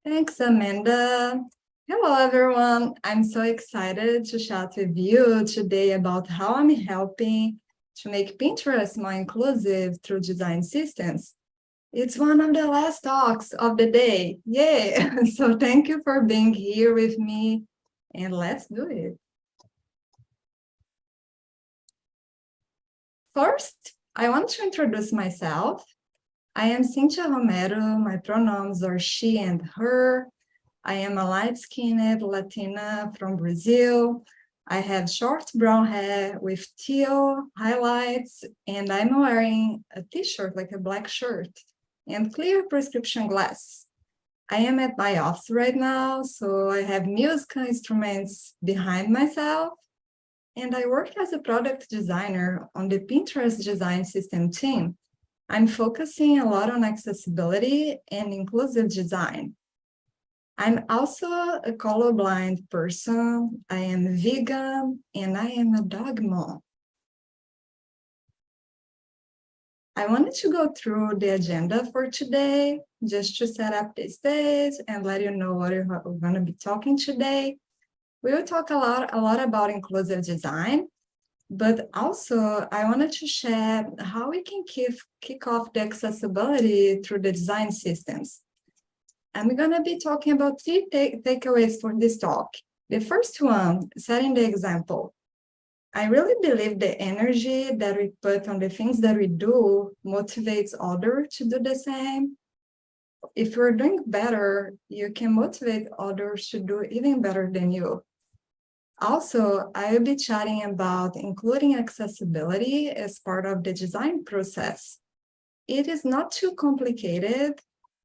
Thanks, Amanda. Hello, everyone. I'm so excited to chat with you today about how I'm helping to make Pinterest more inclusive through design systems. It's one of the last talks of the day. Yay! So thank you for being here with me, and let's do it. First, I want to introduce myself. I am Cíntia Romero. My pronouns are she and her. I am a light-skinned Latina from Brazil. I have short brown hair with teal highlights, and I'm wearing a t-shirt, like a black shirt, and clear prescription glasses. I am at my office right now, so I have musical instruments behind myself, and I work as a product designer on the Pinterest design system team. I'm focusing a lot on accessibility and inclusive design. I'm also a colorblind person. I am vegan, and I am a dog mom. I wanted to go through the agenda for today, just to set up the stage and let you know what we're going to be talking today. We will talk a lot about inclusive design, but also I wanted to share how we can kick off the accessibility through the design systems. I'm going to be talking about three takeaways for this talk. The first one, setting the example. I really believe the energy that we put on the things that we do motivates others to do the same. If you're doing better, you can motivate others to do even better than you. Also, I will be chatting about including accessibility as part of the design process. It is not too complicated.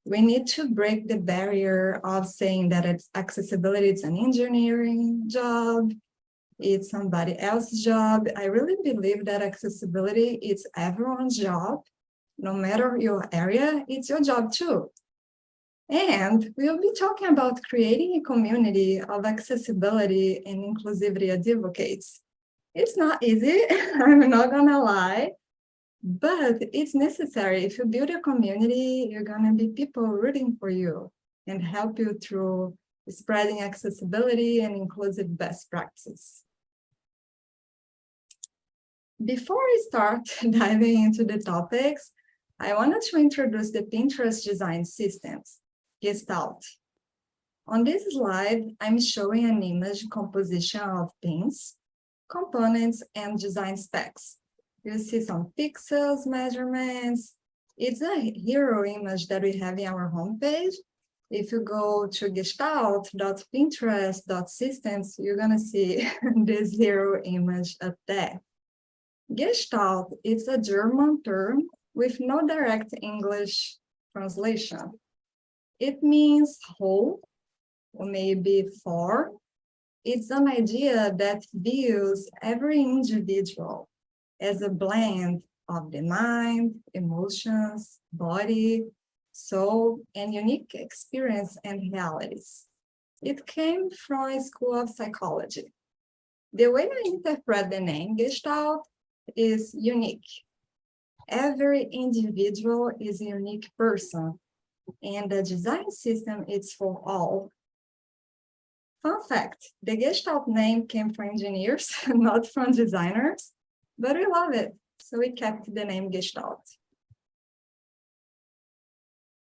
We need to break the barrier of saying that accessibility is an engineering job, it's somebody else's job. I really believe that accessibility is everyone's job. No matter your area, it's your job too. And we'll be talking about creating a community of accessibility and inclusivity advocates. It's not easy, I'm not gonna lie. But it's necessary. If you build a community, you're going to be people rooting for you and help you through spreading accessibility and inclusive best practices. Before we start diving into the topics, I wanted to introduce the Pinterest design systems, Gestalt. On this slide, I'm showing an image composition of pins, components, and design specs. You see some pixels, measurements. It's a hero image that we have in our homepage. If you go to gestalt.pinterest.systems, you're going to see this hero image up there. Gestalt is a German term with no direct English translation. It means whole, or maybe for. It's an idea that views every individual as a blend of the mind, emotions, body, soul, and unique experience and realities. It came from a school of psychology. The way I interpret the name Gestalt is unique. Every individual is a unique person, and the design system is for all. Fun fact, the Gestalt name came from engineers, not from designers. But we love it, so we kept the name Gestalt.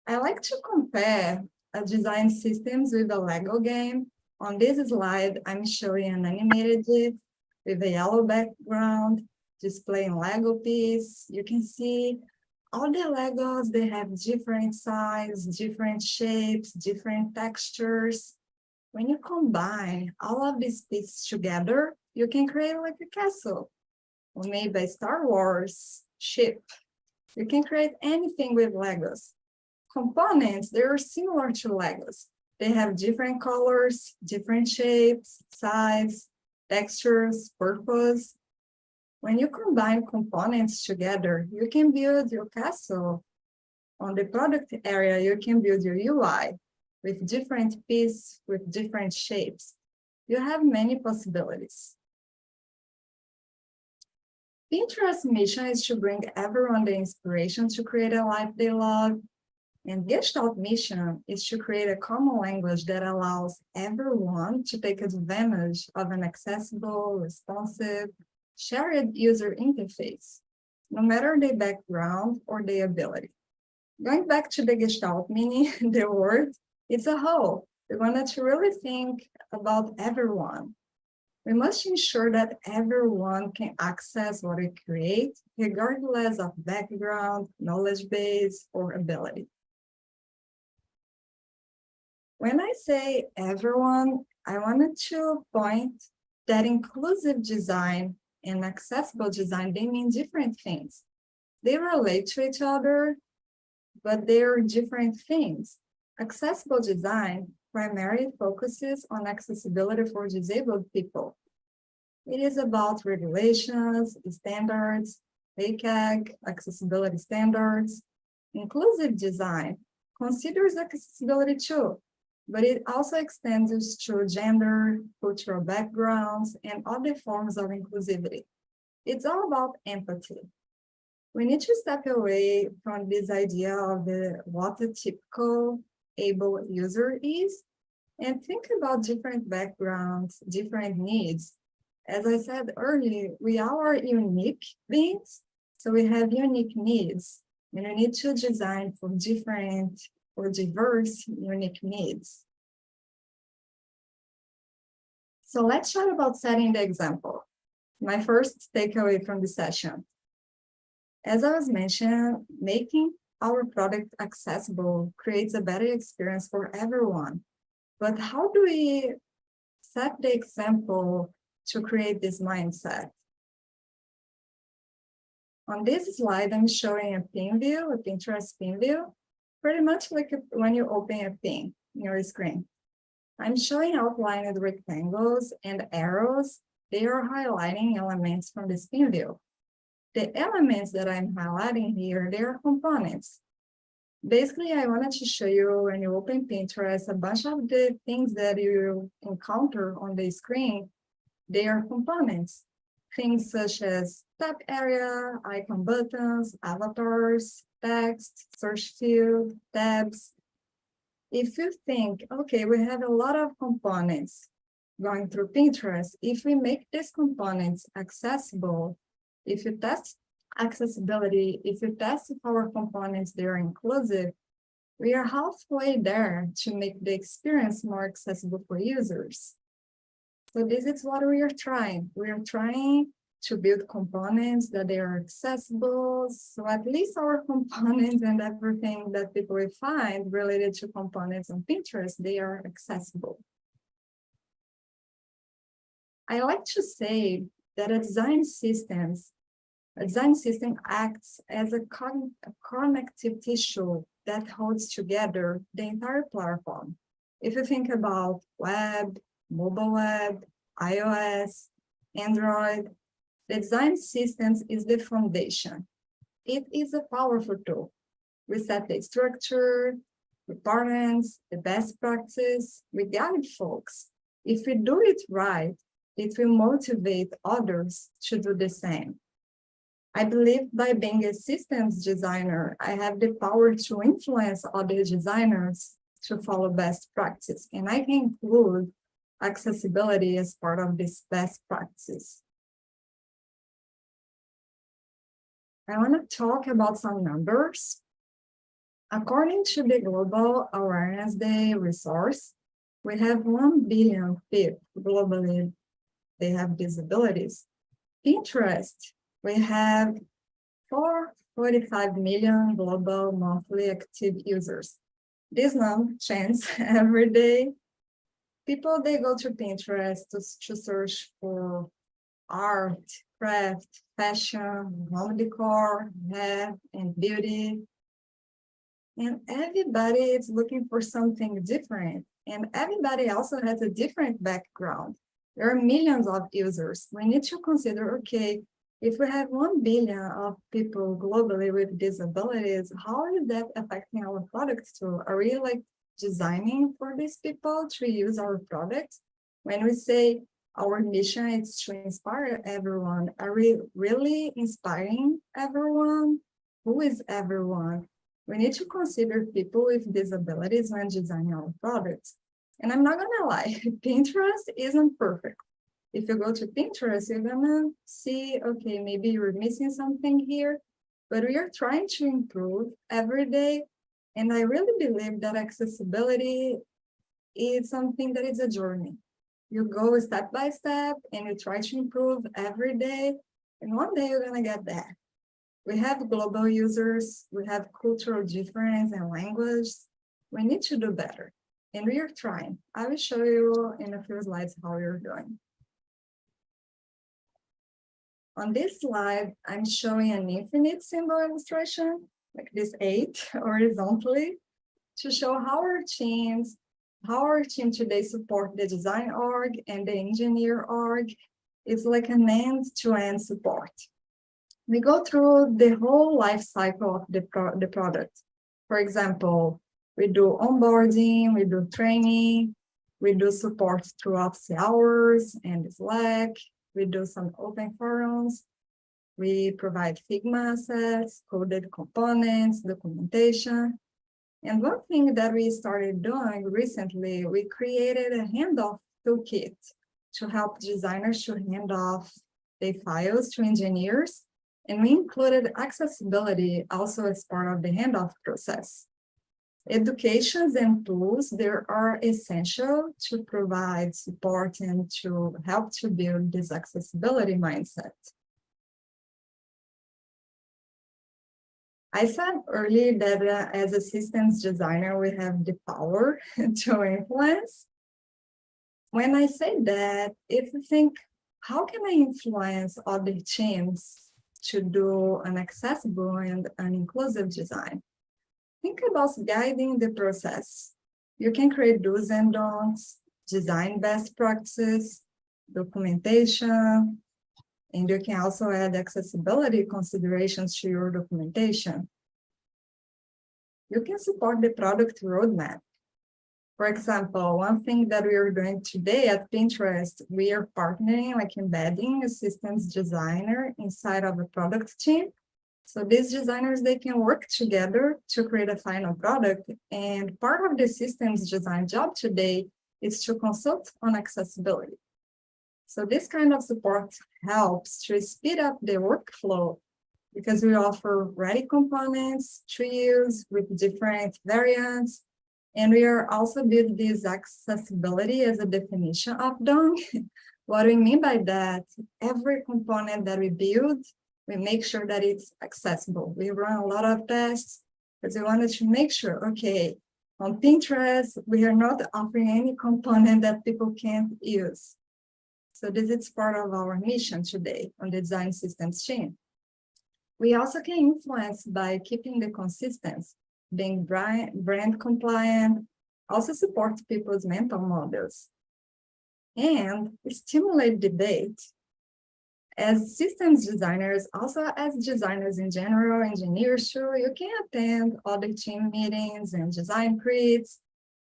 I like to compare design systems with a Lego game. On this slide, I'm showing an animated GIF with a yellow background, displaying Lego piece. You can see all the Legos, they have different sizes, different shapes, different textures. When you combine all of these pieces together, you can create like a castle. Or maybe a Star Wars ship. You can create anything with Legos. Components, they're similar to Legos. They have different colors, different shapes, size, textures, purpose. When you combine components together, you can build your castle. On the product area, you can build your UI with different pieces, with different shapes. You have many possibilities. Pinterest's mission is to bring everyone the inspiration to create a life they love. And Gestalt mission is to create a common language that allows everyone to take advantage of an accessible, responsive, shared user interface, no matter their background or their ability. Going back to the Gestalt meaning, the word, it's a whole. We wanted to really think about everyone. We must ensure that everyone can access what we create, regardless of background, knowledge base, or ability. When I say everyone, I wanted to point that inclusive design and accessible design, they mean different things. They relate to each other, but they are different things. Accessible design primarily focuses on accessibility for disabled people. It is about regulations, standards, ACAG, accessibility standards. Inclusive design considers accessibility too, but it also extends to gender, cultural backgrounds, and other forms of inclusivity. It's all about empathy. We need to step away from this idea of what a typical able user is and think about different backgrounds, different needs. As I said earlier, we are unique beings, so we have unique needs, and we need to design for different or diverse unique needs. So let's chat about setting the example. My first takeaway from the session. As I was mentioning, making our product accessible creates a better experience for everyone. But how do we set the example to create this mindset? On this slide, I'm showing a pin view, a Pinterest pin view, pretty much like when you open a pin in your screen. I'm showing outlined rectangles and arrows. They are highlighting elements from this pin view. The elements that I'm highlighting here, they are components. Basically, I wanted to show you when you open Pinterest, a bunch of the things that you encounter on the screen, they are components. Things such as tab area, icon buttons, avatars, text, search field, tabs. If you think, okay, we have a lot of components going through Pinterest, if we make these components accessible, if you test accessibility, if you test if our components, they're inclusive, we are halfway there to make the experience more accessible for users. So this is what we are trying. We are trying to build components that they are accessible. So at least our components and everything that people will find related to components on Pinterest, they are accessible. I like to say that a design system acts as a connective tissue that holds together the entire platform. If you think about web, mobile web, iOS, Android, the design systems is the foundation. It is a powerful tool. We set the structure, the patterns, the best practice, we guide folks. If we do it right, it will motivate others to do the same. I believe by being a systems designer, I have the power to influence other designers to follow best practice, and I can include accessibility as part of this best practice. I want to talk about some numbers. According to the Global Awareness Day resource, we have 1 billion people globally, they have disabilities. Pinterest, we have 445 million global monthly active users. This number changes every day. People, they go to Pinterest to search for art, craft, fashion, home decor, hair, and beauty. And everybody is looking for something different. And everybody also has a different background. There are millions of users. We need to consider, okay, if we have 1 billion of people globally with disabilities, how is that affecting our products too? Are we like designing for these people to use our products? When we say our mission is to inspire everyone, are we really inspiring everyone? Who is everyone? We need to consider people with disabilities when designing our products. And I'm not gonna lie, Pinterest isn't perfect. If you go to Pinterest, you're gonna see, okay, maybe you're missing something here, but we are trying to improve every day. And I really believe that accessibility is something that is a journey. You go step by step and you try to improve every day. And one day you're gonna get there. We have global users, we have cultural difference and language. We need to do better. And we are trying. I will show you in a few slides how we're doing. On this slide, I'm showing an infinite symbol illustration, like this 8 horizontally, to show how our team today support the design org and the engineer org. It's like an end-to-end support. We go through the whole life cycle of the product. For example, we do onboarding, we do training, we do support through office hours and Slack, we do some open forums, we provide Figma assets, coded components, documentation. And one thing that we started doing recently, we created a handoff toolkit to help designers to hand off their files to engineers. And we included accessibility also as part of the handoff process. Educations and tools, they are essential to provide support and to help to build this accessibility mindset. I said earlier that as a systems designer, we have the power to influence. When I say that, if you think, how can I influence other teams to do an accessible and an inclusive design? Think about guiding the process. You can create do's and don'ts, design best practices, documentation, and you can also add accessibility considerations to your documentation. You can support the product roadmap. For example, one thing that we are doing today at Pinterest, we are partnering, like embedding a systems designer inside of a product team. So these designers, they can work together to create a final product. And part of the systems design job today is to consult on accessibility. So this kind of support helps to speed up the workflow because we offer ready components, trios with different variants. And we are also build this accessibility as a definition of done. What we mean by that, every component that we build, we make sure that it's accessible. We run a lot of tests because we wanted to make sure, okay, on Pinterest, we are not offering any component that people can't use. So this is part of our mission today on the design systems team. We also can influence by keeping the consistency, being brand compliant, also support people's mental models, and stimulate debate. As systems designers, also as designers in general, engineers too, you can attend other team meetings and design creeds.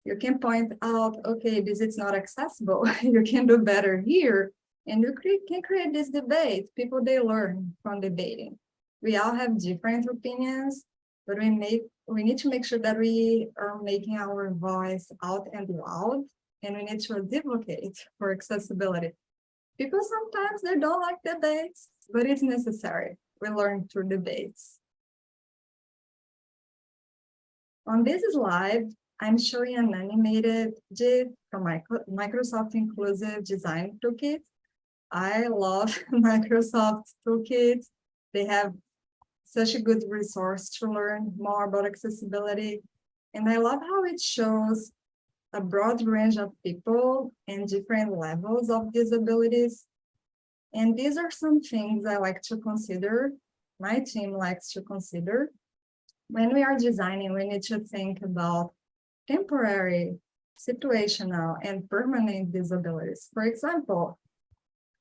You can point out, okay, this is not accessible. You can do better here. And you can create this debate. People, they learn from debating. We all have different opinions, but we need to make sure that we are making our voice out and loud, and we need to advocate for accessibility. People sometimes they don't like debates, but it's necessary. We learn through debates. On this slide, I'm showing an animated GIF from Microsoft Inclusive Design Toolkit. I love Microsoft Toolkit. They have such a good resource to learn more about accessibility. And I love how it shows a broad range of people and different levels of disabilities. And these are some things I like to consider, my team likes to consider. When we are designing, we need to think about temporary, situational, and permanent disabilities. For example,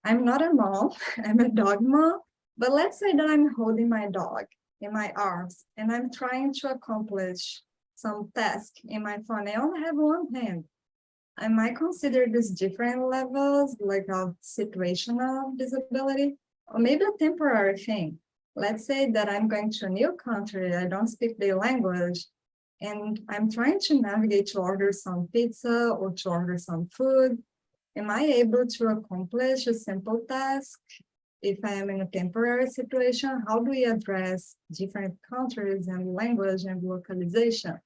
I'm not a mom, I'm a dog mom, but let's say that I'm holding my dog in my arms and I'm trying to accomplish some task in my phone. I only have one hand. I might consider these different levels, like of situational disability, or maybe a temporary thing. Let's say that I'm going to a new country, I don't speak their language, and I'm trying to navigate to order some pizza or to order some food. Am I able to accomplish a simple task? If I am in a temporary situation, how do we address different countries and language and localization?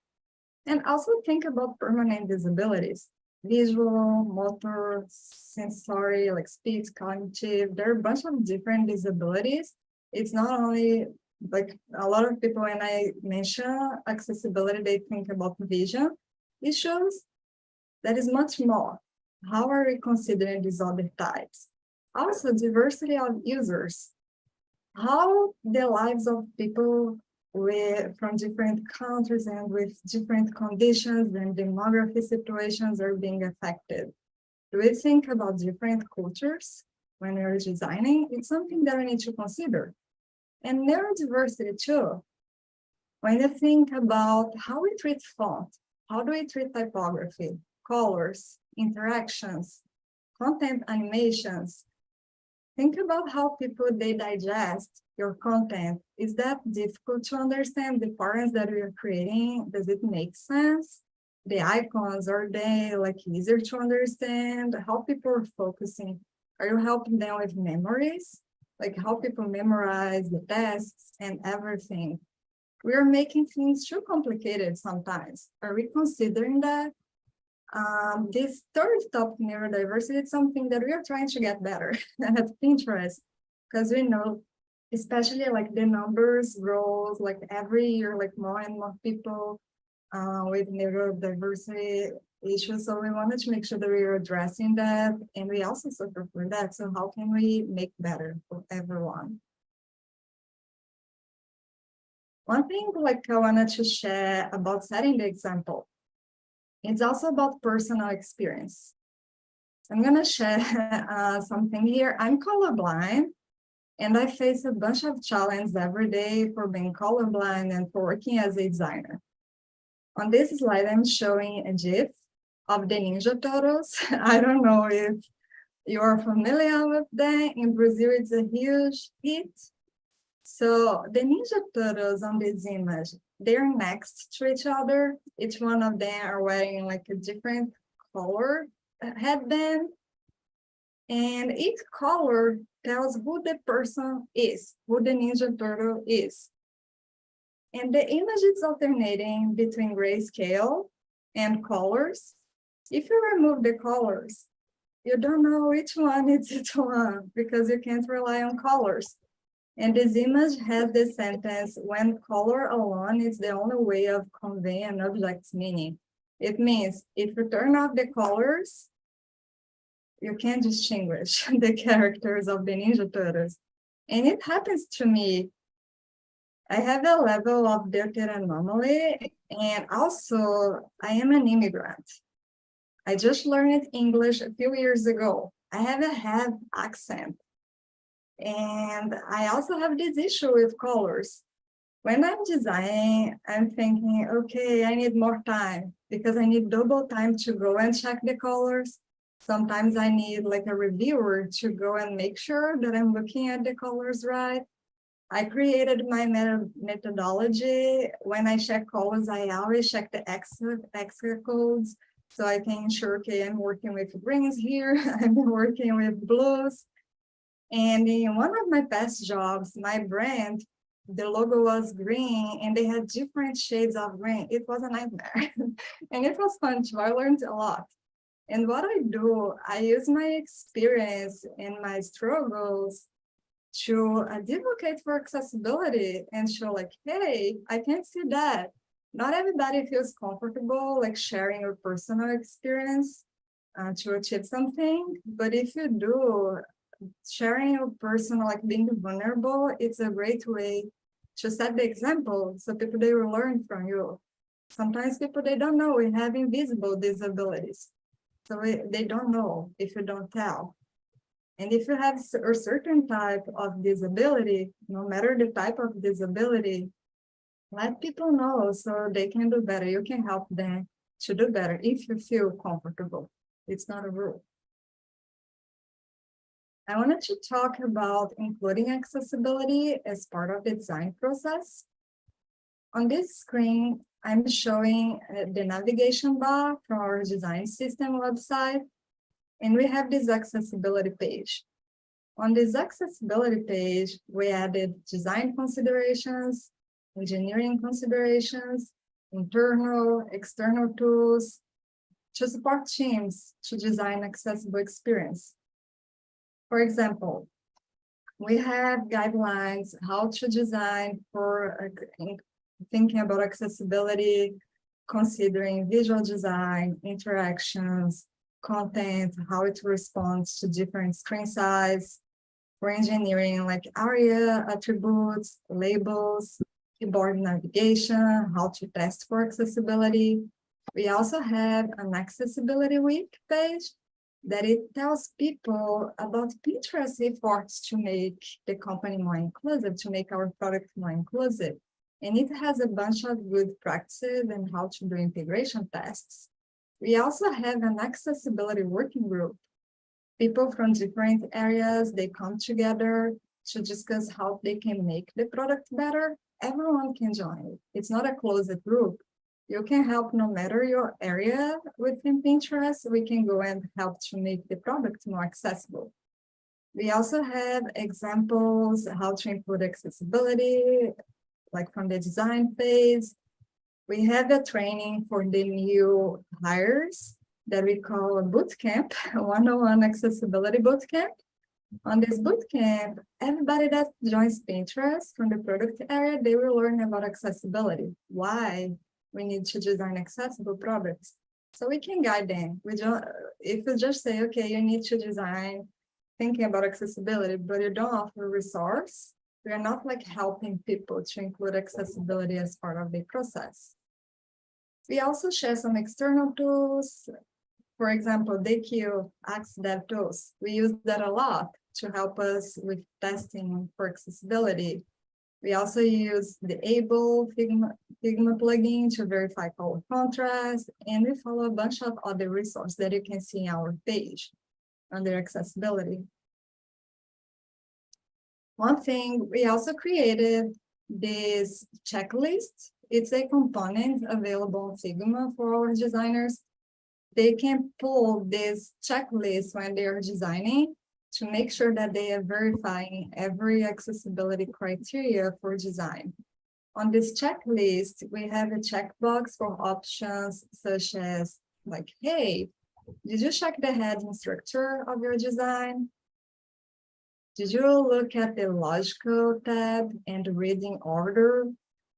And also think about permanent disabilities, visual, motor, sensory, like speech, cognitive. There are a bunch of different disabilities. It's not only like a lot of people, when I mention accessibility, they think about vision issues. That is much more. How are we considering these other types? Also, diversity of users. How the lives of people from different countries and with different conditions and demography situations are being affected. Do we think about different cultures when we're designing? It's something that we need to consider. And neurodiversity too. When you think about how we treat font, how do we treat typography, colors, interactions, content animations, think about how people, they digest your content. Is that difficult to understand? The patterns that we are creating, does it make sense? The icons, are they like easier to understand? How people are focusing? Are you helping them with memories? Like how people memorize the tests and everything? We are making things too complicated sometimes. Are we considering that? This third topic, neurodiversity, is something that we are trying to get better at Pinterest, because we know, especially like the numbers grows like every year, like more and more people with neurodiversity issues. So we wanted to make sure that we are addressing that, and we also suffer from that. So how can we make better for everyone? One thing like I wanted to share about setting the example, it's also about personal experience. I'm gonna share something here. I'm colorblind, and I face a bunch of challenges every day for being colorblind and for working as a designer. On this slide, I'm showing a GIF of the Ninja Turtles. I don't know if you are familiar with them. In Brazil, it's a huge hit. So the Ninja Turtles on this image, they're next to each other. Each one of them are wearing like a different color headband. And each color tells who the person is, who the Ninja Turtle is. And the image is alternating between grayscale and colors. If you remove the colors, you don't know which one is each one because you can't rely on colors. And this image has the sentence, when color alone is the only way of conveying an object's meaning. It means if you turn off the colors, you can't distinguish the characters of the Ninja Turtles. And it happens to me. I have a level of dictator anomaly, and also I am an immigrant. I just learned English a few years ago. I have a heavy accent. And I also have this issue with colors. When I'm designing, I'm thinking, okay, I need more time because I need double time to go and check the colors. Sometimes I need like a reviewer to go and make sure that I'm looking at the colors right. I created my methodology. When I check colors, I always check the extra codes so I can ensure, okay, I'm working with greens here, I'm working with blues. And in one of my past jobs, my brand, the logo was green and they had different shades of green. It was a nightmare. And it was fun too. I learned a lot. And what I do, I use my experience and my struggles to advocate for accessibility and show like, hey, I can see that. Not everybody feels comfortable like sharing your personal experience to achieve something. But if you do, sharing your personal, like being vulnerable, it's a great way to set the example so people, they will learn from you. Sometimes people, they don't know we have invisible disabilities. So they don't know if you don't tell. And if you have a certain type of disability, no matter the type of disability, let people know so they can do better. You can help them to do better if you feel comfortable. It's not a rule. I wanted to talk about including accessibility as part of the design process. On this screen, I'm showing the navigation bar from our design system website, and we have this accessibility page. On this accessibility page, we added design considerations, engineering considerations, internal, external tools to support teams to design accessible experience. For example, we have guidelines how to design for thinking about accessibility, considering visual design, interactions, content, how it responds to different screen size. For engineering, like ARIA, attributes, labels, keyboard navigation, how to test for accessibility. We also have an accessibility week page that it tells people about Pinterest efforts to make the company more inclusive, to make our product more inclusive. And it has a bunch of good practices and how to do integration tests. We also have an accessibility working group. People from different areas, they come together to discuss how they can make the product better. Everyone can join. It's not a closed group. You can help no matter your area within Pinterest. We can go and help to make the product more accessible. We also have examples how to include accessibility, like from the design phase. We have a training for the new hires that we call a bootcamp, 101 accessibility bootcamp. On this bootcamp, everybody that joins Pinterest from the product area, they will learn about accessibility, why we need to design accessible products. So we can guide them. If you just say, okay, you need to design thinking about accessibility, but you don't offer a resource, we are not like helping people to include accessibility as part of the process. We also share some external tools. For example, DQ, Dev tools. We use that a lot to help us with testing for accessibility. We also use the Able Figma plugin to verify color contrast, and we follow a bunch of other resources that you can see in our page under accessibility. One thing, we also created this checklist. It's a component available on Figma for our designers. They can pull this checklist when they are designing to make sure that they are verifying every accessibility criteria for design. On this checklist, we have a checkbox for options such as like, hey, did you check the heading structure of your design? Did you look at the logical tab and reading order,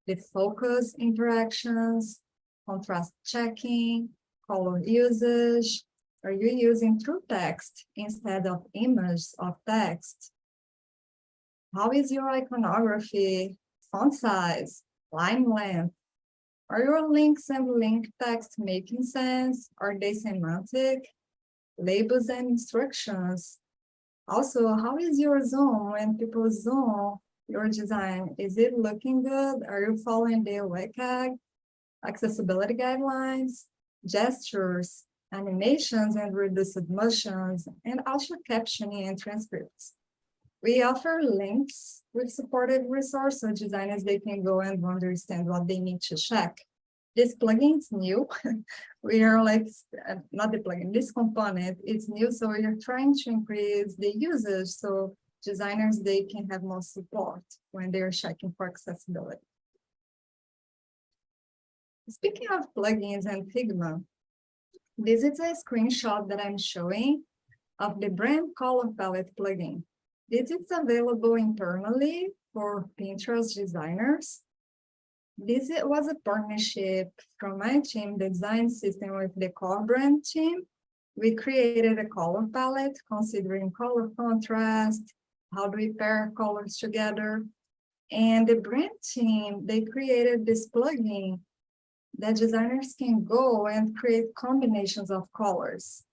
the focus interactions, contrast checking, color usage? Are you using true text instead of image of text? How is your iconography, font size, line length? Are your links and link text making sense? Are they semantic? Labels and instructions. Also, how is your zoom when people zoom your design? Is it looking good? Are you following the WCAG accessibility guidelines, gestures, animations and reduced motions, and also captioning and transcripts? We offer links with supported resources so designers, they can go and understand what they need to check. This plugin is new. We are like, not the plugin, this component is new. So we are trying to increase the usage so designers, they can have more support when they're checking for accessibility. Speaking of plugins and Figma, this is a screenshot that I'm showing of the brand color palette plugin. This is available internally for Pinterest designers. This was a partnership from my team, the design system, with the core brand team. We created a color palette considering color contrast, how do we pair colors together. And the brand team, they created this plugin that designers can go and create combinations of colors.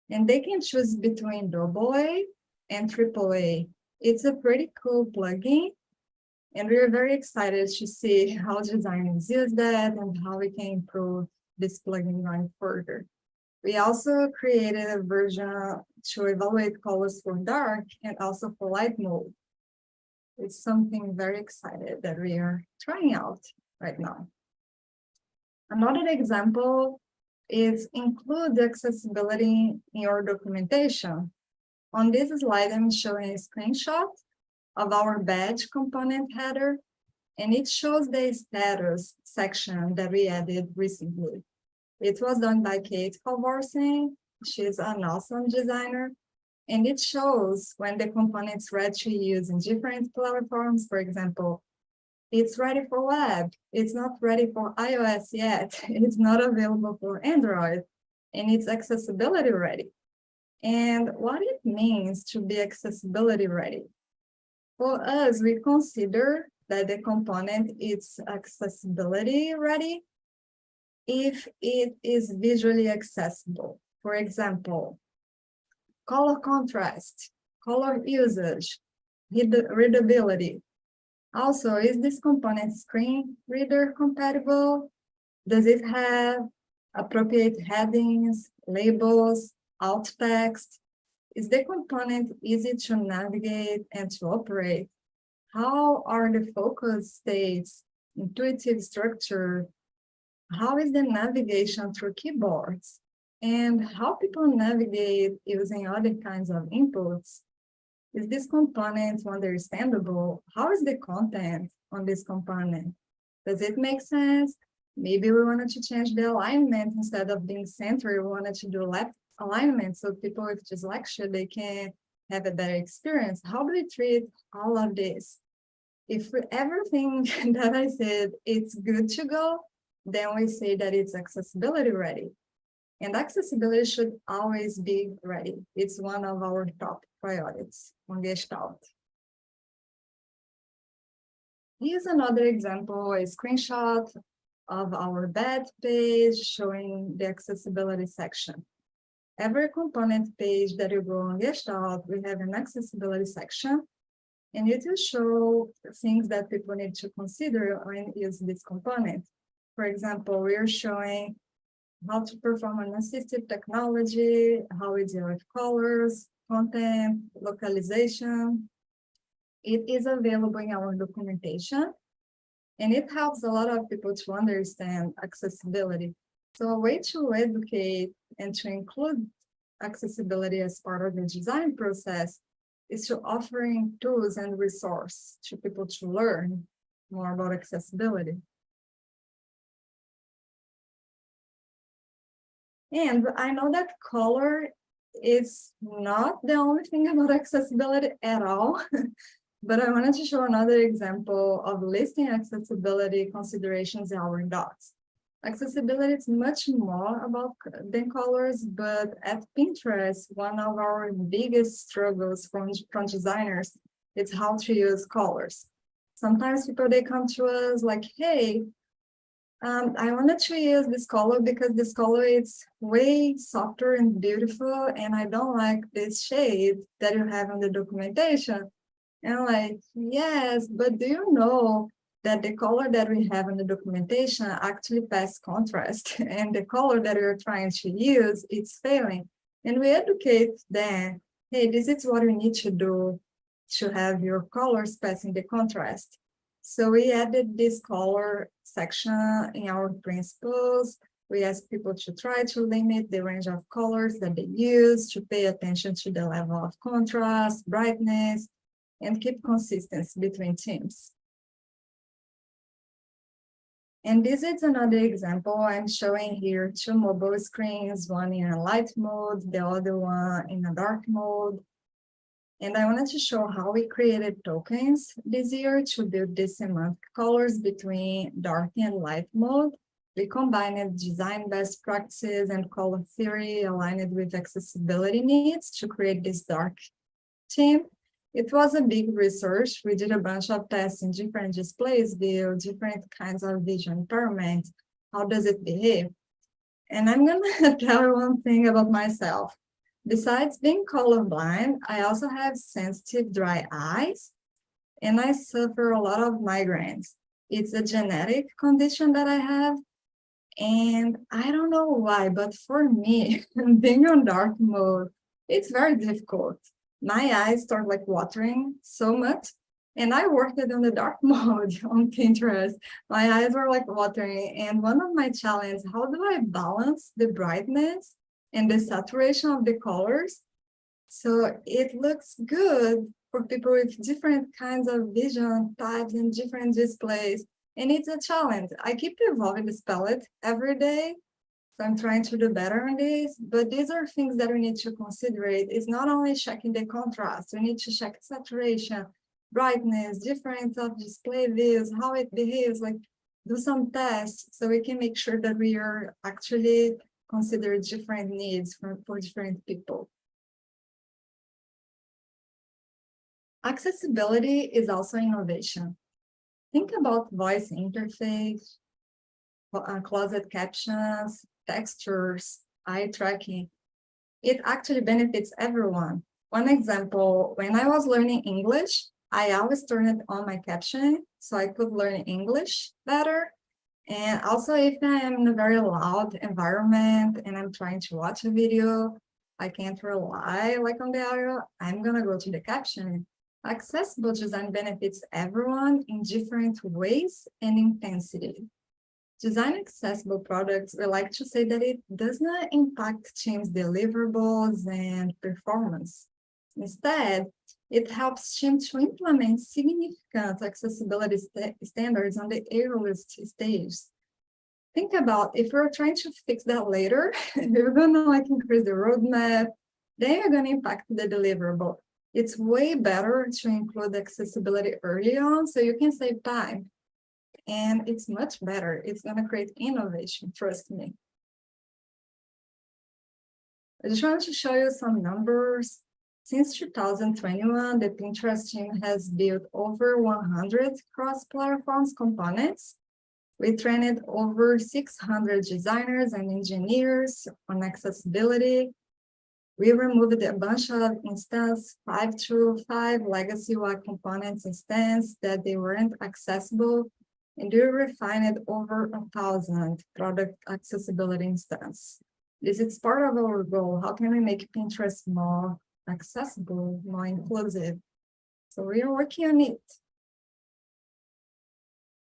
And they can choose between AA and AAA. It's a pretty cool plugin. And we're very excited to see how designers use that and how we can improve this plugin going further. We also created a version to evaluate colors for dark and also for light mode. It's something very excited that we are trying out right now. Another example is include the accessibility in your documentation. On this slide, I'm showing a screenshot of our badge component header, and it shows the status section that we added recently. It was done by Kate Halvorsen. She's an awesome designer, and it shows when the component's ready to use in different platforms. For example, it's ready for web, it's not ready for iOS yet, it's not available for Android, and it's accessibility ready. And what it means to be accessibility ready. For us, we consider that the component is accessibility ready if it is visually accessible. For example, color contrast, color usage, readability. Also, is this component screen reader compatible? Does it have appropriate headings, labels, alt text? Is the component easy to navigate and to operate? How are the focus states, intuitive structure? How is the navigation through keyboards? And how people navigate using other kinds of inputs? Is this component understandable? How is the content on this component? Does it make sense? Maybe we wanted to change the alignment instead of being centered, we wanted to do left alignment so people with dyslexia, they can have a better experience. How do we treat all of this? If everything that I said, it's good to go, then we say that it's accessibility ready. And accessibility should always be ready. It's one of our top priorities on Gestalt. Here's another example, a screenshot of our badge page showing the accessibility section. Every component page that you go on Gestalt, we have an accessibility section, and it will show things that people need to consider when using this component. For example, we're showing how to perform an assistive technology, how we deal with colors, content, localization. It is available in our documentation, and it helps a lot of people to understand accessibility. So a way to educate and to include accessibility as part of the design process is to offering tools and resources to people to learn more about accessibility. And I know that color is not the only thing about accessibility at all, but I wanted to show another example of listing accessibility considerations in our docs. Accessibility is much more about than colors, but at Pinterest, one of our biggest struggles from designers is how to use colors. Sometimes people, they come to us like, hey, I wanted to use this color because this color is way softer and beautiful, and I don't like this shade that you have in the documentation. And I'm like, yes, but do you know that the color that we have in the documentation actually passes contrast, and the color that we're trying to use, it's failing. And we educate them, hey, this is what we need to do to have your colors passing the contrast. So we added this color section in our principles. We ask people to try to limit the range of colors that they use, to pay attention to the level of contrast, brightness, and keep consistency between teams. And this is another example. I'm showing here two mobile screens, one in a light mode, the other one in a dark mode. And I wanted to show how we created tokens this year to build these semantic colors between dark and light mode. We combined design best practices and color theory aligned with accessibility needs to create this dark theme. It was a big research. We did a bunch of tests in different displays view, different kinds of vision impairment. How does it behave? And I'm gonna tell you one thing about myself. Besides being colorblind, I also have sensitive dry eyes, and I suffer a lot of migraines. It's a genetic condition that I have, and I don't know why, but for me, being on dark mode It's very difficult. My eyes start like watering so much. And I worked it on the dark mode on Pinterest. My eyes were like watering. And one of my challenges, how do I balance the brightness and the saturation of the colors so it looks good for people with different kinds of vision types and different displays? And it's a challenge. I keep evolving this palette every day. So I'm trying to do better on this, but these are things that we need to consider. It's not only checking the contrast, we need to check saturation, brightness, difference of display views, how it behaves, like do some tests so we can make sure that we are actually consider different needs for different people. Accessibility is also innovation. Think about voice interface, closed captions, textures, eye tracking. It actually benefits everyone. One example, when I was learning English, I always turned on my captioning so I could learn English better. And also if I am in a very loud environment and I'm trying to watch a video, I can't rely like on the audio, I'm gonna go to the captioning. Accessible design benefits everyone in different ways and intensity. Design accessible products, we like to say that it does not impact teams' deliverables and performance. Instead, it helps teams to implement significant accessibility standards on the earliest stage. Think about if we're trying to fix that later, we're gonna like increase the roadmap, then you're gonna impact the deliverable. It's way better to include accessibility early on so you can save time. And it's much better. It's going to create innovation, trust me. I just wanted to show you some numbers. Since 2021, the Pinterest team has built over 100 cross-platform components. We trained over 600 designers and engineers on accessibility. We removed a bunch of instance 5 legacy UI components instance that they weren't accessible. And we refined over 1,000 product accessibility instances. This is part of our goal. How can we make Pinterest more accessible, more inclusive? So we are working on it.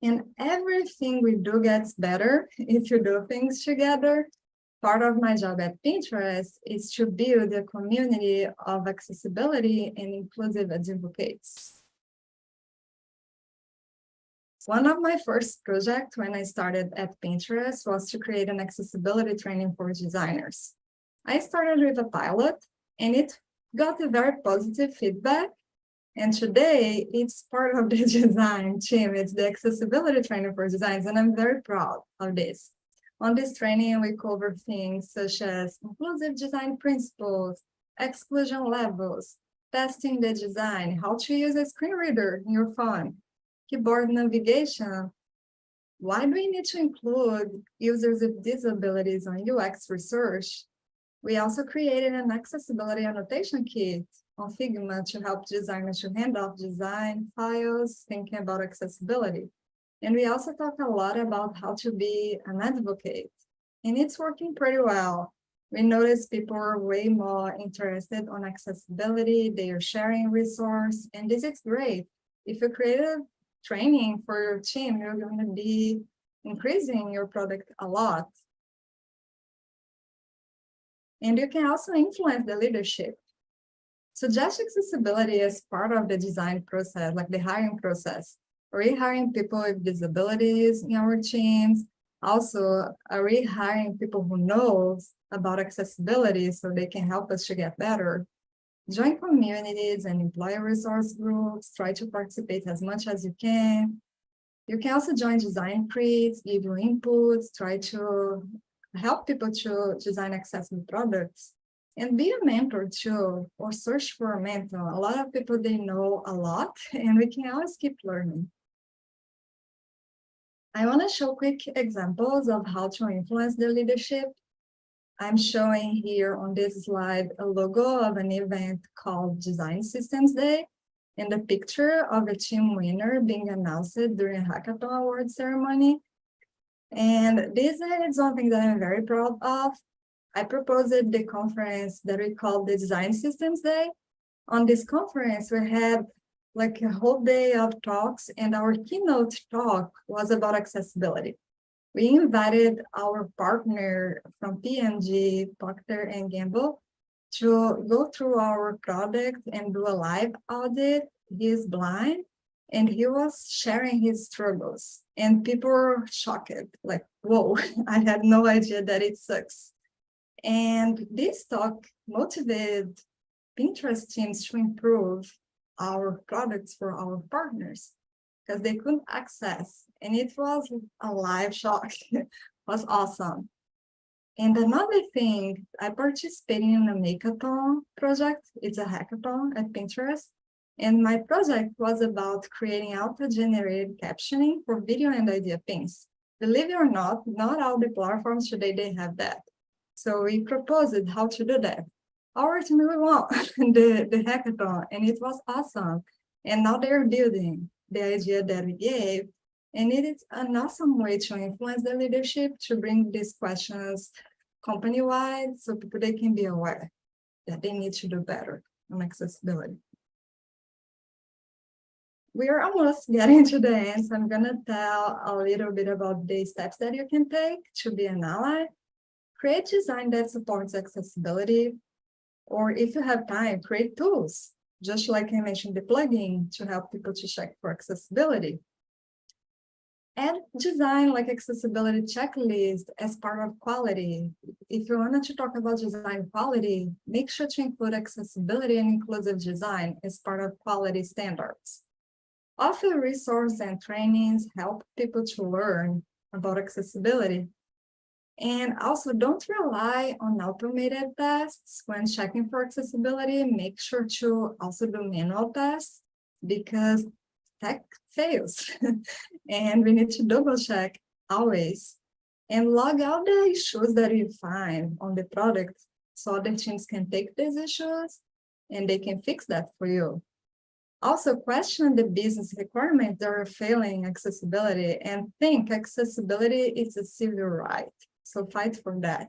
And everything we do gets better if you do things together. Part of my job at Pinterest is to build a community of accessibility and inclusive advocates. One of my first projects when I started at Pinterest was to create an accessibility training for designers. I started with a pilot and it got a very positive feedback. And today it's part of the design team. It's the accessibility training for designs, and I'm very proud of this. On this training, we cover things such as inclusive design principles, exclusion levels, testing the design, how to use a screen reader in your phone, keyboard navigation. Why do we need to include users with disabilities on UX research? We also created an accessibility annotation kit on Figma to help designers to hand off design files, thinking about accessibility. And we also talk a lot about how to be an advocate, and it's working pretty well. We notice people are way more interested on accessibility, they are sharing resources, and this is great. If you create a training for your team, you're going to be increasing your product a lot. And you can also influence the leadership. Suggest accessibility as part of the design process, like the hiring process. Are we hiring people with disabilities in our teams? Also, are we hiring people who know about accessibility so they can help us to get better? Join communities and employee resource groups, try to participate as much as you can. You can also join design creeds, give your inputs, try to help people to design accessible products. And be a mentor too, or search for a mentor. A lot of people, they know a lot, and we can always keep learning. I want to show quick examples of how to influence the leadership. I'm showing here on this slide a logo of an event called Design Systems Day, and a picture of a team winner being announced during a hackathon award ceremony. And this is something that I'm very proud of. I proposed the conference that we called the Design Systems Day. On this conference, we had like a whole day of talks, and our keynote talk was about accessibility. We invited our partner from P&G, Procter & Gamble, to go through our product and do a live audit. He is blind, and he was sharing his struggles, and people were shocked, like, whoa, I had no idea that it sucks. And this talk motivated Pinterest teams to improve our products for our partners because they couldn't access, and it was a live shock. It was awesome. And another thing, I participated in a makeathon project. It's a hackathon at Pinterest. And my project was about creating auto-generated captioning for video and idea pins. Believe it or not all the platforms today, they have that. So we proposed how to do that. Our team really won the hackathon, and it was awesome. And now they're building the idea that we gave. And it is an awesome way to influence the leadership to bring these questions company-wide so people they can be aware that they need to do better on accessibility. We are almost getting to the end, so I'm gonna tell a little bit about the steps that you can take to be an ally. Create design that supports accessibility, or if you have time, create tools, just like I mentioned, the plugin to help people to check for accessibility. And design like accessibility checklist as part of quality. If you wanted to talk about design quality, make sure to include accessibility and inclusive design as part of quality standards. Offer resources and trainings, help people to learn about accessibility. And also don't rely on automated tests when checking for accessibility. Make sure to also do manual tests because tech fails and we need to double check always and log out the issues that you find on the product so other teams can take these issues and they can fix that for you. Also question the business requirements that are failing accessibility and think accessibility is a civil right. So fight for that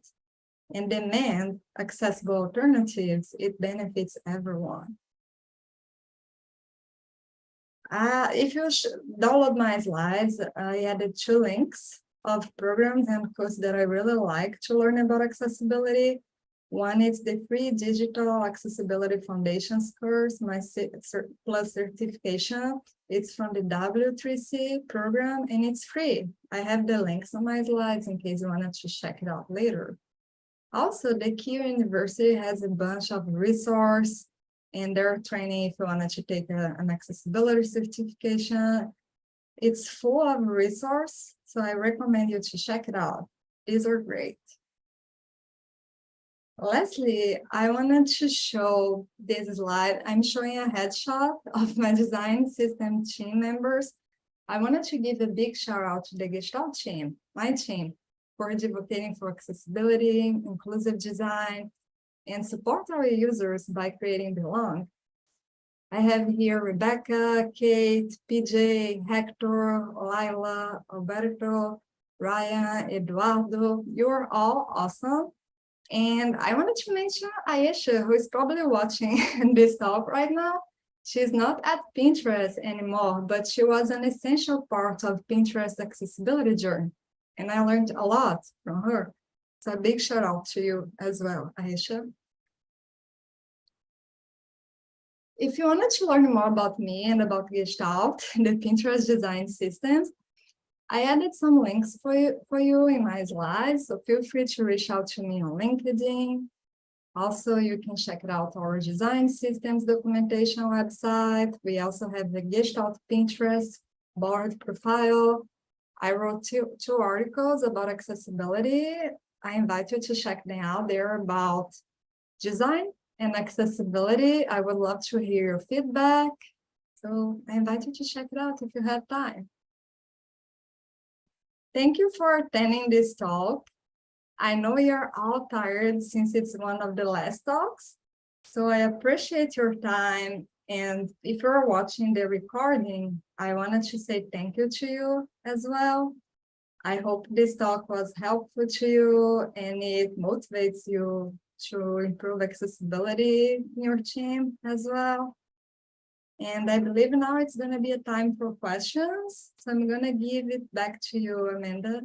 and demand accessible alternatives. It benefits everyone. If you download my slides, I added 2 links of programs and courses that I really like to learn about accessibility. One is the free Digital Accessibility Foundations course, my plus certification. It's from the W3C program and it's free. I have the links on my slides in case you wanted to check it out later. Also, the Q University has a bunch of resources and they're training if you wanted to take an accessibility certification. It's full of resources, so I recommend you to check it out. These are great. Lastly, I wanted to show this slide. I'm showing a headshot of my design system team members. I wanted to give a big shout out to the Gestalt team, my team, for advocating for accessibility, inclusive design, and support our users by creating Belong. I have here Rebecca, Kate, PJ, Hector, Lila, Alberto, Ryan, Eduardo. You're all awesome. And I wanted to mention Aisha, who is probably watching this talk right now. She's not at Pinterest anymore, but she was an essential part of Pinterest accessibility journey. And I learned a lot from her. So a big shout out to you as well, Aisha. If you wanted to learn more about me and about Gestalt, the Pinterest design systems, I added some links for you in my slides, so feel free to reach out to me on LinkedIn. Also, you can check out our design systems documentation website. We also have the Gestalt Pinterest board profile. I wrote two articles about accessibility. I invite you to check them out. They're about design and accessibility. I would love to hear your feedback. So I invite you to check it out if you have time. Thank you for attending this talk. I know you're all tired since it's one of the last talks. So I appreciate your time. And if you're watching the recording, I wanted to say thank you to you as well. I hope this talk was helpful to you and it motivates you to improve accessibility in your team as well. And I believe now it's going to be a time for questions. So I'm going to give it back to you, Amanda.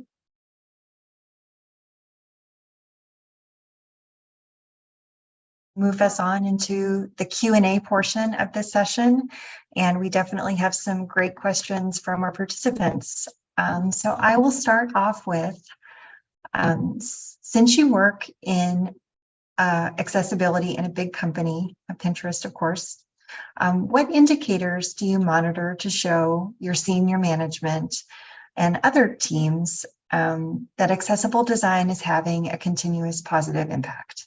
Move us on into the Q&A portion of this session. And we definitely have some great questions from our participants. So I will start off with, since you work in accessibility in a big company, Pinterest, of course, what indicators do you monitor to show your senior management and other teams that accessible design is having a continuous positive impact?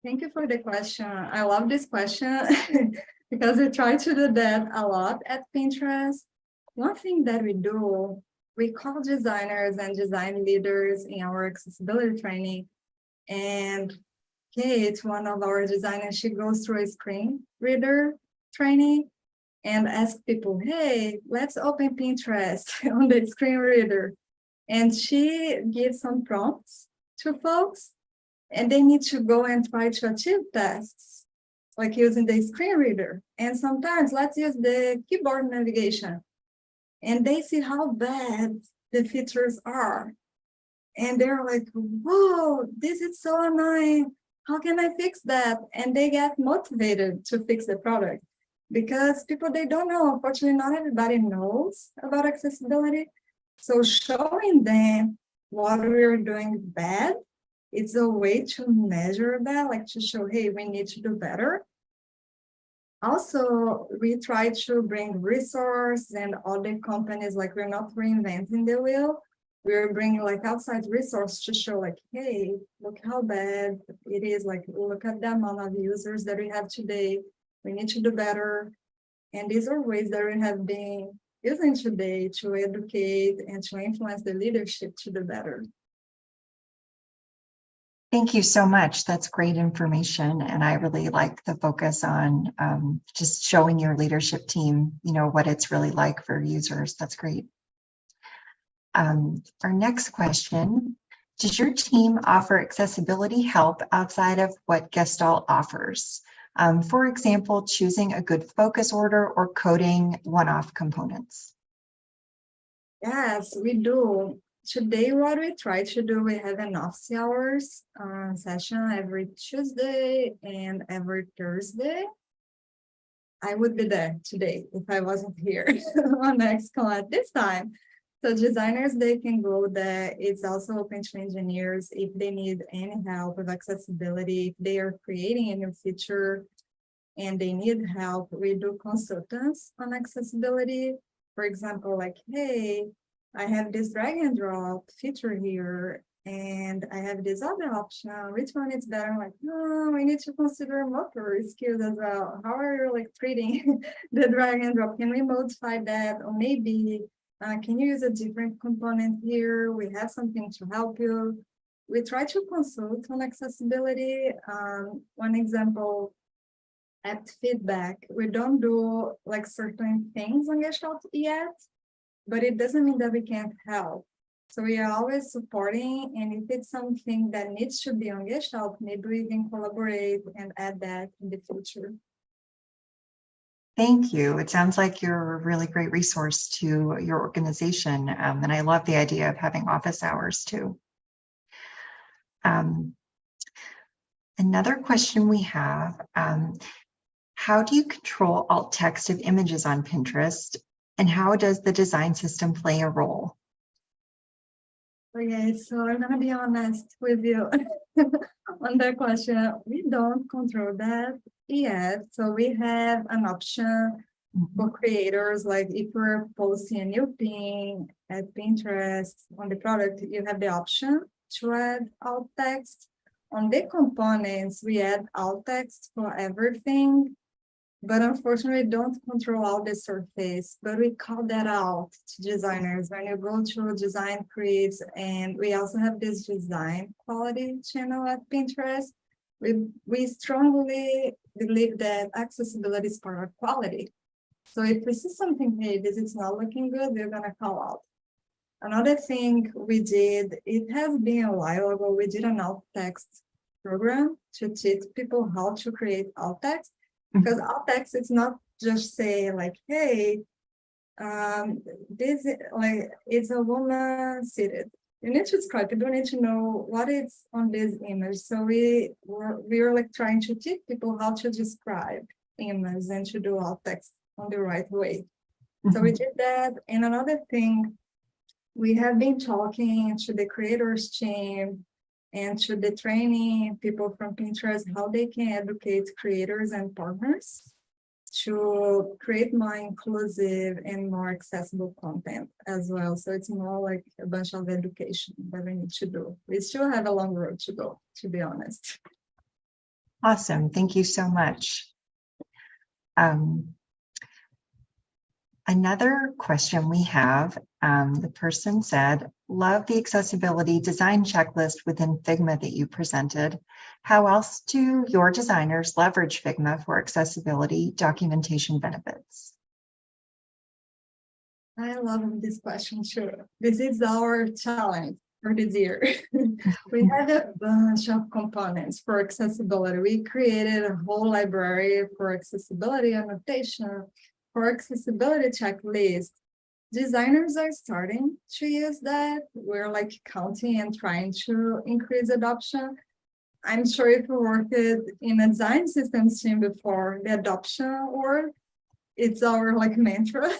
Thank you for the question. I love this question because we try to do that a lot at Pinterest. One thing that we do, we call designers and design leaders in our accessibility training. And Kate, one of our designers, she goes through a screen reader training and asks people, hey, let's open Pinterest on the screen reader. And she gives some prompts to folks, and they need to go and try to achieve tasks, like using the screen reader. And sometimes let's use the keyboard navigation. And they see how bad the features are. And they're like, whoa, this is so annoying. How can I fix that? And they get motivated to fix the product because people, they don't know. Unfortunately, not everybody knows about accessibility. So showing them what we're doing bad, it's a way to measure that, like to show, hey, we need to do better. Also, we try to bring resources and other companies, like we're not reinventing the wheel. We're bringing like outside resource to show like, hey, look how bad it is. Like, look at the amount of users that we have today. We need to do better. And these are ways that we have been using today to educate and to influence the leadership to do better. Thank you so much. That's great information. And I really like the focus on just showing your leadership team, what it's really like for users. That's great. Our next question, does your team offer accessibility help outside of what Gestalt offers? For example, choosing a good focus order or coding one-off components. Yes, we do. Today, what we try to do, we have an office hours session every Tuesday and every Thursday. I would be there today if I wasn't here on XCon at this time. So designers, they can go there. It's also open to engineers if they need any help with accessibility, if they are creating a new feature and they need help. We do consultants on accessibility. For example, like, hey, I have this drag and drop feature here, and I have this other option. Which one is better? I'm like, no, we need to consider motor skills as well. How are you like treating the drag and drop? Can we modify that? Or maybe can you use a different component here? We have something to help you. We try to consult on accessibility. One example, at feedback, we don't do like certain things on Gestalt yet, but it doesn't mean that we can't help. So we are always supporting, and if it's something that needs to be on Gestalt, maybe we can collaborate and add that in the future. Thank you. It sounds like you're a really great resource to your organization, and I love the idea of having office hours too. Another question we have, how do you control alt text of images on Pinterest, and how does the design system play a role? Okay, so I'm gonna be honest with you on that question. We don't control that yet. So we have an option for creators, like if we're posting a new thing at Pinterest on the product, you have the option to add alt text. On the components, we add alt text for everything, but unfortunately don't control all the surface, but we call that out to designers when you go to design creates. And we also have this design quality channel at Pinterest. We strongly believe that accessibility is part of quality. So if we see something, hey, this is not looking good, we're gonna call out. Another thing we did, it has been a while ago, we did an alt text program to teach people how to create alt text, because alt text is not just say like, hey, this like it's a woman seated. You need to describe. You don't need to know what is on this image. So we were like trying to teach people how to describe images and to do alt text on the right way. So we did that. And another thing, we have been talking to the creators team and to the training people from Pinterest, how they can educate creators and partners to create more inclusive and more accessible content as well. So it's more like a bunch of education that we need to do. We still have a long road to go, to be honest. Awesome. Thank you so much. Another question we have, the person said, love the accessibility design checklist within Figma that you presented. How else do your designers leverage Figma for accessibility documentation benefits? I love this question too. This is our challenge for this year. We have a bunch of components for accessibility. We created a whole library for accessibility annotation, for accessibility checklist. Designers are starting to use that. We're like counting and trying to increase adoption. I'm sure if you worked in a design systems team before, the adoption word, it's our like mantra.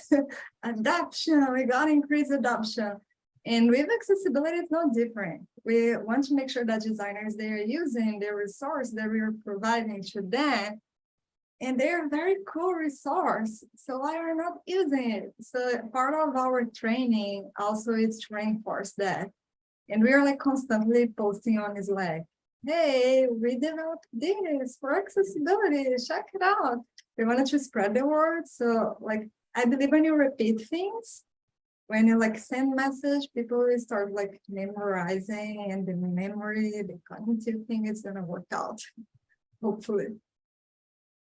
Adoption, we gotta increase adoption. And with accessibility, it's no different. We want to make sure that designers, they are using the resource that we are providing to them, and they're a very cool resource. So why are not using it? So part of our training also is to reinforce that. And we are like constantly posting on Slack. Hey, we developed this for accessibility. Check it out. We wanted to spread the word. So like, I believe when you repeat things, when you like send message, people will start like memorizing, and the memory, the cognitive thing is gonna work out, hopefully.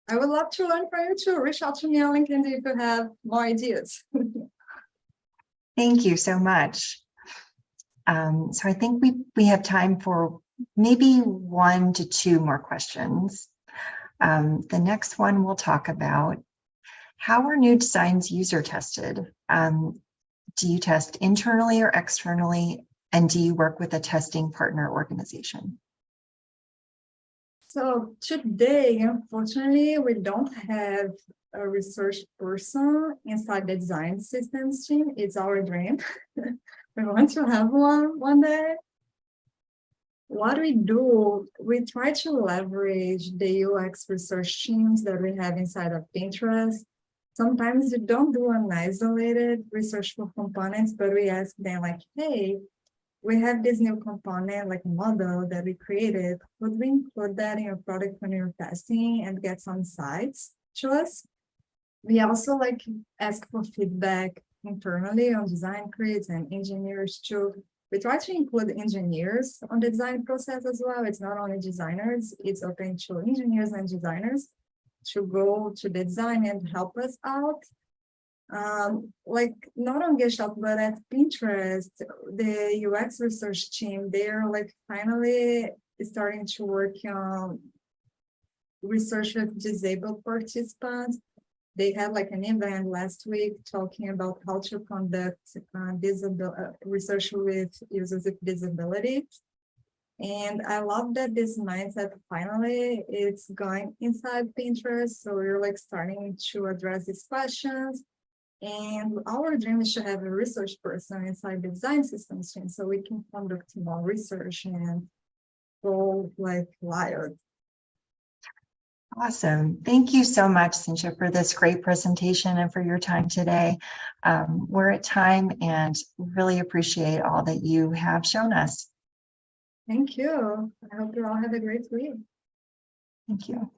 I would love to learn from you too. Reach out to me on LinkedIn if you have more ideas. Thank you so much. So I think we have time for maybe 1 to 2 more questions. The next one we'll talk about, how are new designs user tested? Do you test internally or externally? And do you work with a testing partner organization? So today, unfortunately, we don't have a research person inside the design systems team. It's our dream. We want to have one day. What we do, we try to leverage the UX research teams that we have inside of Pinterest. Sometimes we don't do an isolated research for components, but we ask them like, hey, we have this new component, like a model that we created. Could we include that in your product when you're testing and get some insights to us? We also like ask for feedback internally on design creeds and engineers too. We try to include engineers on the design process as well. It's not only designers, it's open to engineers and designers to go to the design and help us out. Like not on Gestalt, but at Pinterest, the UX research team, they're like finally starting to work on research with disabled participants. They had like an event last week talking about how to conduct research with users with disabilities. And I love that this mindset finally it's going inside Pinterest. So we're like starting to address these questions. And our dream is to have a research person inside the design systems team so we can conduct more research and go like wild. Awesome. Thank you so much, Cintia, for this great presentation and for your time today. We're at time and really appreciate all that you have shown us. Thank you. I hope you all have a great week. Thank you.